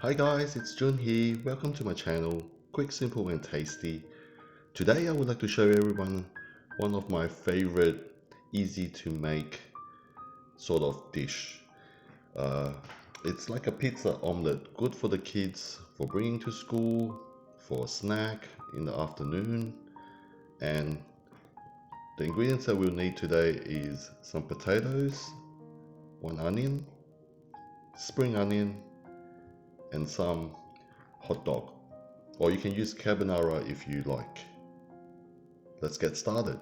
Hi guys, it's Jun here. Welcome to my channel, Quick, Simple and Tasty. Today I would like to show everyone one of my favorite easy to make sort of dish. Uh, it's like a pizza omelette, good for the kids, for bringing to school, for a snack in the afternoon. And the ingredients that we'll need today is some potatoes, one onion, spring onion, and some hot dog. Or you can use carbonara if you like. Let's get started.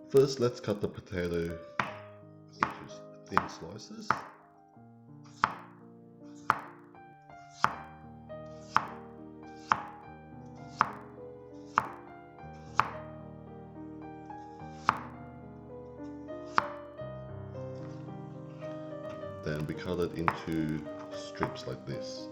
First, let's cut the potato into thin slices. Then we cut it into strips like this.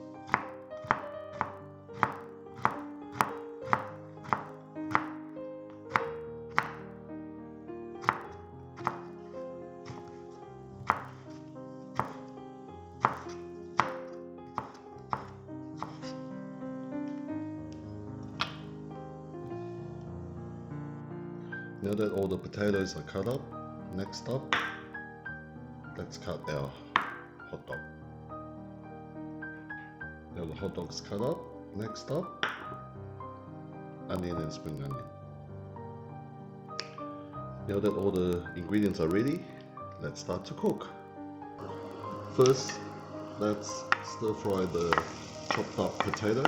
Now that all the potatoes are cut up, next up, let's cut our hot dog. Now the hot dog's cut up, next up, onion and spring onion. Now that all the ingredients are ready, let's start to cook. First, let's stir fry the chopped up potato.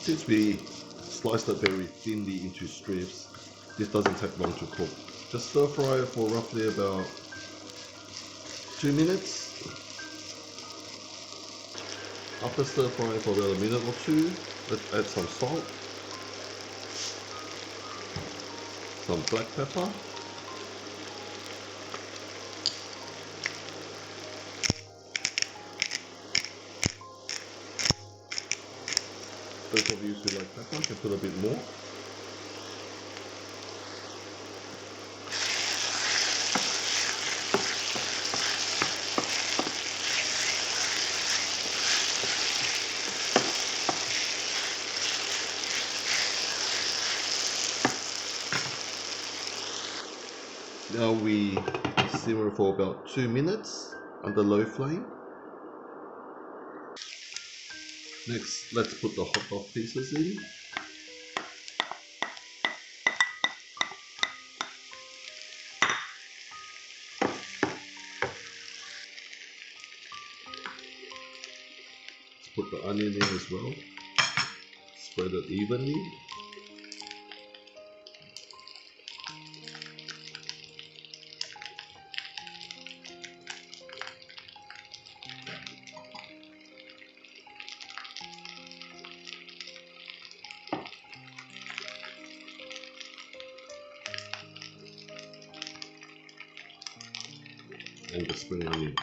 Since we sliced it very thinly into strips, this doesn't take long to cook. Just stir fry it for roughly about 2 minutes. After stir frying for about a minute or two, let's add some salt, some black pepper, those of you who like pepper can put a bit more. Now we simmer for about 2 minutes under low flame. Next, let's put the hot dog pieces in. Let's put the onion in as well. Spread it evenly. And the spring onion.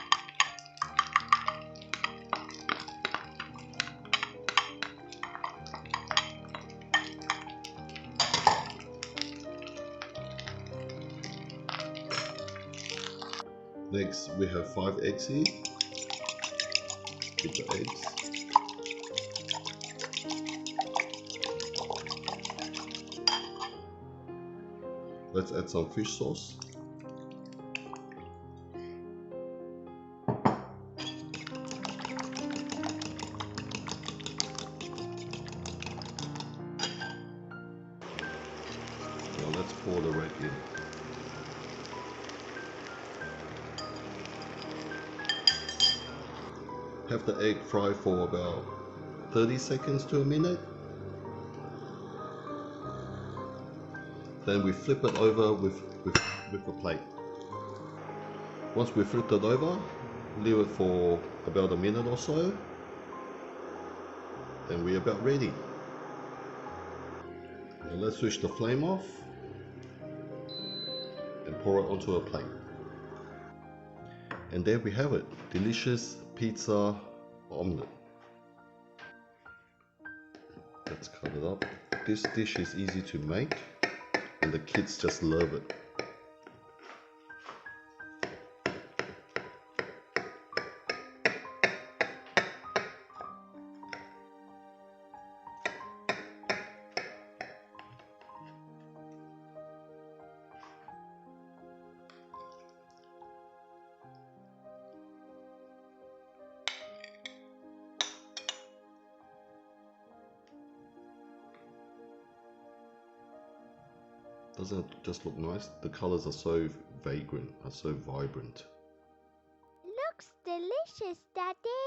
Next, we have 5 eggs here. Get the eggs. Let's add some fish sauce. Now let's pour the red in. Have the egg fry for about 30 seconds to a minute. Then we flip it over with a plate. Once we flipped it over, leave it for about a minute or so. Then we're about ready. Now let's switch the flame off and pour it onto a plate. And there we have it, delicious pizza omelette. Let's cut it up. This dish is easy to make and the kids just love it. Doesn't it just look nice? The colors are so vagrant, are so vibrant. Looks delicious, Daddy.